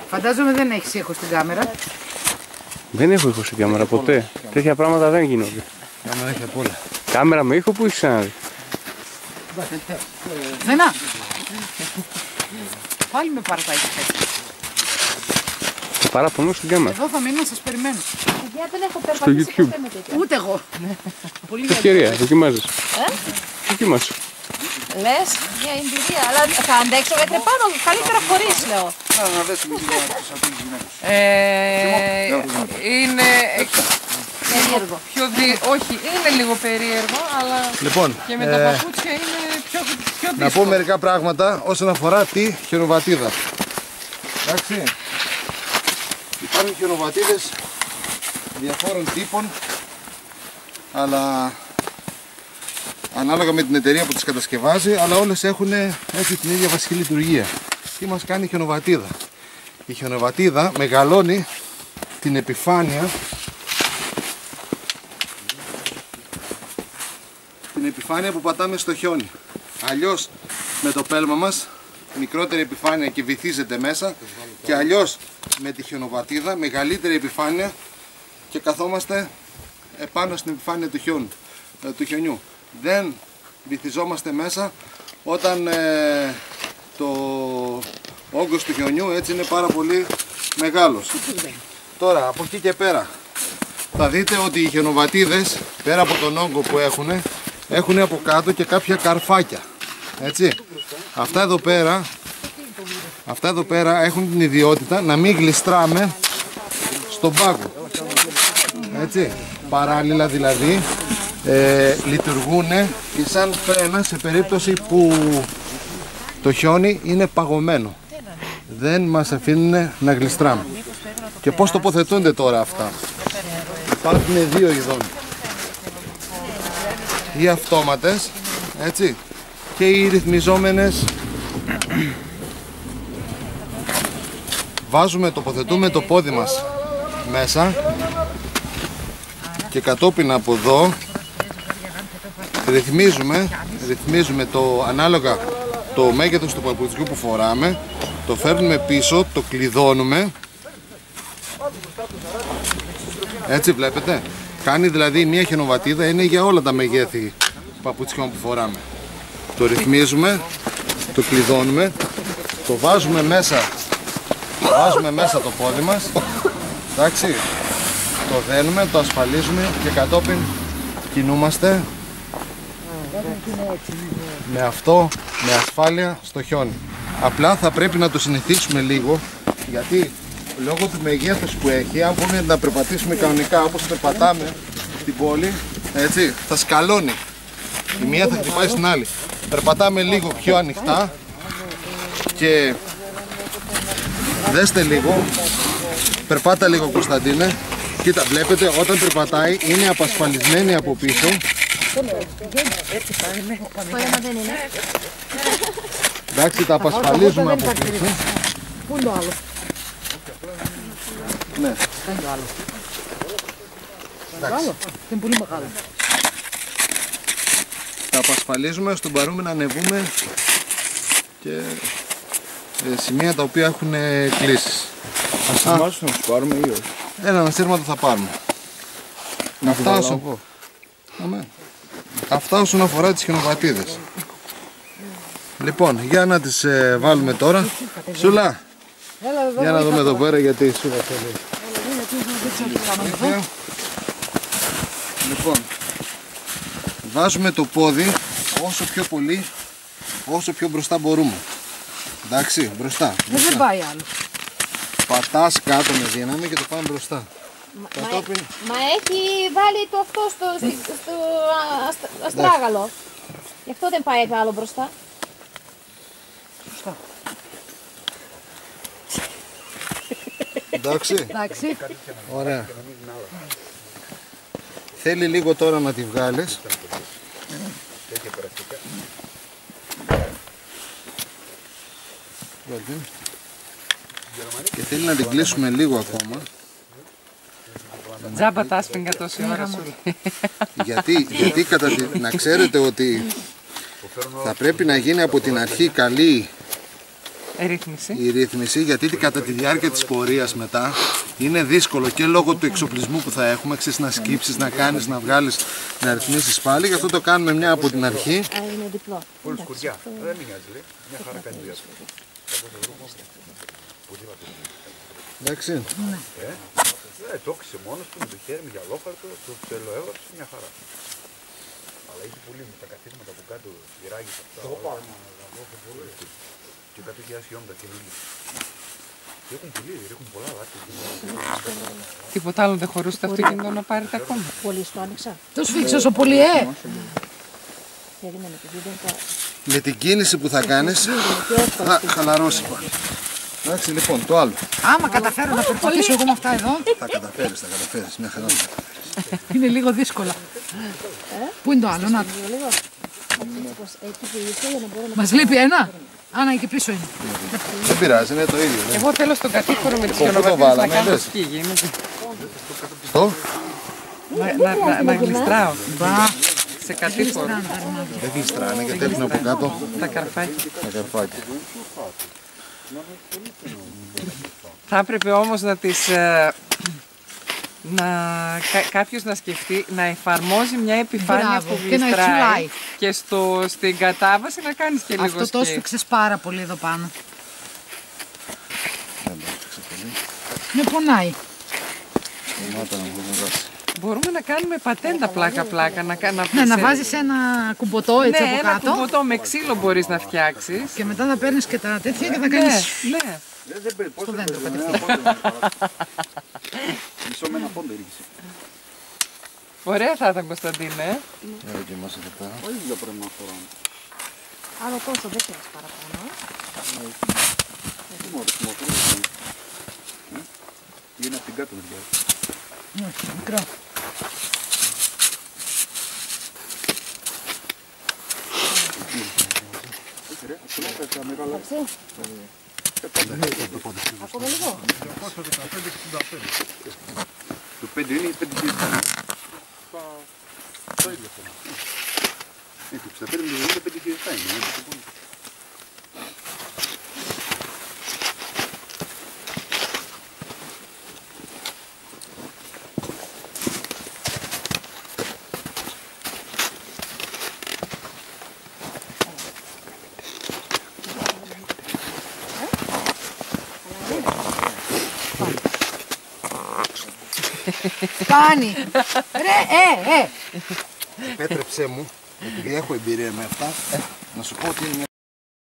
Φαντάζομαι δεν έχεις ήχο στην κάμερα. Δεν έχω ήχο στην κάμερα ποτέ. Τέτοια πράγματα δεν γίνονται. Κάμερα έχει απ' όλα. Κάμερα με ήχο που έχεις ξαναδεί. Μένα. Πάλι με παρατάγεις έτσι. Θα παραπονώ στην κάμερα. Εδώ θα μείνω να σας περιμένω. Για δεν έχω περπατήσει ποτέ με τέτοια. Ούτε εγώ. Ευκαιρία, δοκιμάζεις. Δοκιμάσου. Λες, μια εμπειρία, αλλά θα αντέξω γιατί πάνω καλύτερα χωρίς, λέω. Να δέσουμε λίγο τους απειλείς γυναίκες. Είναι Περίεργο. όχι, είναι λίγο περίεργο, αλλά Λοιπόν, και με τα παπούτσια είναι πιο δύσκολο. να πω μερικά πράγματα όσον αφορά τη χιονοβατίδα. Εντάξει. Υπάρχουν χιονοβατίδες διαφόρων τύπων, αλλά ανάλογα με την εταιρεία που τις κατασκευάζει, αλλά όλες έχουν έτσι την ίδια βασική λειτουργία. Τι μας κάνει η χιονοβατίδα? Η χιονοβατίδα μεγαλώνει την επιφάνεια που πατάμε στο χιόνι. Αλλιώς με το πέλμα μας μικρότερη επιφάνεια και βυθίζεται μέσα, και αλλιώς με τη χιονοβατίδα μεγαλύτερη επιφάνεια και καθόμαστε επάνω στην επιφάνεια του χιονιού. Δεν βυθιζόμαστε μέσα όταν το όγκος του χιονιού έτσι είναι πάρα πολύ μεγάλος. Τώρα από εκεί και πέρα θα δείτε ότι οι χιονοβατίδες, πέρα από τον όγκο που έχουν από κάτω και κάποια καρφάκια. Έτσι. Αυτά εδώ πέρα έχουν την ιδιότητα να μην γλιστράμε στον πάγκο. Έτσι. Παράλληλα δηλαδή λειτουργούν και σαν φρένα σε περίπτωση που το χιόνι είναι παγωμένο. Δεν μας αφήνουν να γλιστράμε. Και πώς τοποθετούνται τώρα αυτά? Υπάρχουν δύο ειδών. Οι αυτόματες, έτσι, και οι ρυθμιζόμενες. Τοποθετούμε το πόδι μας μέσα και κατόπιν από εδώ ρυθμίζουμε το ανάλογα το μέγεθος του παπουτσιού που φοράμε, το φέρνουμε πίσω, το κλειδώνουμε. Έτσι βλέπετε. Κάνει δηλαδή μια χιονοβατίδα, είναι για όλα τα μεγέθη παπουτσιών που φοράμε. Το ρυθμίζουμε, το κλειδώνουμε, το βάζουμε μέσα το πόδι μας, εντάξει, το δένουμε, το ασφαλίζουμε και κατόπιν κινούμαστε με αυτό, με ασφάλεια στο χιόνι. Απλά θα πρέπει να το συνηθίσουμε λίγο, γιατί λόγω του μεγέθους που έχει, αν πούμε να περπατήσουμε κανονικά όπως περπατάμε στην πόλη, έτσι, θα σκαλώνει. Η μία θα χτυπάει στην άλλη. Περπατάμε λίγο πιο ανοιχτά και δέστε λίγο, περπάτα λίγο Κωνσταντίνε. Κοίτα, βλέπετε όταν περπατάει είναι απασφαλισμένη από πίσω. Εντάξει, τα απασφαλίζουμε από πίσω. Πού είναι το άλλο? Ναι. Δεν είναι το άλλο. Το άλλο? Είναι πολύ μεγάλο. Τα απασφαλίζουμε ώστε μπορούμε να ανεβούμε και σημεία τα οποία έχουν κλήσεις. Ασύρματος να τους πάρουμε ή όχι? Ένα ασύρματο θα πάρουμε. Αυτά όσον αφορά τις χιονοβατίδες. Λοιπόν, για να τις βάλουμε τώρα. Σούλα, για να δούμε εδώ πέρα γιατί η Σούλα θέλει. Λοιπόν, βάζουμε το πόδι όσο πιο μπροστά μπορούμε. Εντάξει, μπροστά. Δεν πάει άλλο. Πατάς κάτω με δύναμη και το πάμε μπροστά. Μα έχει βάλει το αυτό στο αστράγαλο. Γι' αυτό δεν πάει άλλο μπροστά. Εντάξει. Εντάξει. Ωραία. Θέλει λίγο τώρα να τη βγάλεις. Και θέλει να την κλείσουμε λίγο ακόμα. Τζάμπα τα άσπιγγα τόση ώρα σου. Γιατί να ξέρετε ότι Θα πρέπει να γίνει από την αρχή καλή Ρύθμιση. η ρύθμιση, γιατί κατά τη διάρκεια της πορείας μετά είναι δύσκολο και λόγω του εξοπλισμού που θα έχουμε, ξέρεις, να σκύψεις, να κάνεις, να βγάλεις, να ρυθμίσεις πάλι. Γι' αυτό το κάνουμε μια από την αρχή. Είναι διπλό. Πολύ σκουριά. Δεν μοιάζει, λέει. Μια χαρά κάνει δουλειά. Εντάξει. Το όξισε μόνος του με το χέρι, με γυαλόχαρτο, το τελοέγραψε μια χαρά. Αλλά έχει πολύ με τα καθίσματα από κάτω, γυράγει αυτά. Το πάρω. Και κάτω έχει άσιόμτα και λίγοι. Και έχουν πολύ, έχουν πολλά δάκρυα. Τίποτα άλλο δεν χωρούσε το αυτοκίνητο να πάρετε ακόμα. Πολύ στο άνοιξα. Το σφίξε όσο πολύ, Περίμενε, επειδή δεν τα... Με την κίνηση που θα κάνεις θα χαλαρώσει πάλι. Εντάξει, λοιπόν, το άλλο. Άμα καταφέρω να περπατήσω εγώ με αυτά εδώ, Θα καταφέρεις, μια χαρά. είναι λίγο δύσκολα. Πού είναι το άλλο, να το. Λίγο. Έτσι και ήρθε για να μπορώ να... Μας λείπει ένα. Άνα, εκεί πίσω είναι. Δεν πειράζει, είναι το ίδιο. Εγώ θέλω στον κατήφορο με τις Πού το χιονοβατίδες να βάλαμε, κάνω λες? σκι. Γίνεται. Το. Να γλιστράω. Σε κατήφορο. Δεν γλιστράνε γιατί έχουν από κάτω Τα καρφάκια. τα καρφάκια. Θα έπρεπε όμως να τις... κάποιος να σκεφτεί να εφαρμόζει μια επιφάνεια Μπράβο, που και να γλιστράει υψηλάει. και στην κατάβαση να κάνεις και λίγο Αυτό το σκι. σφίξες πάρα πολύ εδώ πάνω. Με πονάει. Μπορούμε να κάνουμε πατέντα πλάκα-πλάκα. Ναι, να βάζεις ένα κουμποτό έτσι Ναι, από ένα κάτω κουμποτό με ξύλο μπορείς να φτιάξεις. και μετά να παίρνεις και τα τέτοια και να Ναι, κάνεις ναι. στο δέντρο κατευθείαν. Μισό με ένα πόντο ήρθε. Ωραία θα ήταν, Κωνσταντίνε. Όχι δεν πρέπει να φοράμε. Άλλο τόσο δεν χρειάζεται παραπάνω. Τι μόνο είναι από την κάτω δουλειά. Όχι, μικρό. Ακόμα λίγο. Το 5 είναι 5 χιλιάδες. Το ίδιο θέμα. Το 65 με το 5 χιλιάδες είναι. Φτάνει. Ρε, Επέτρεψέ μου, επειδή έχω εμπειρία με αυτά, να σου πω ότι είναι μια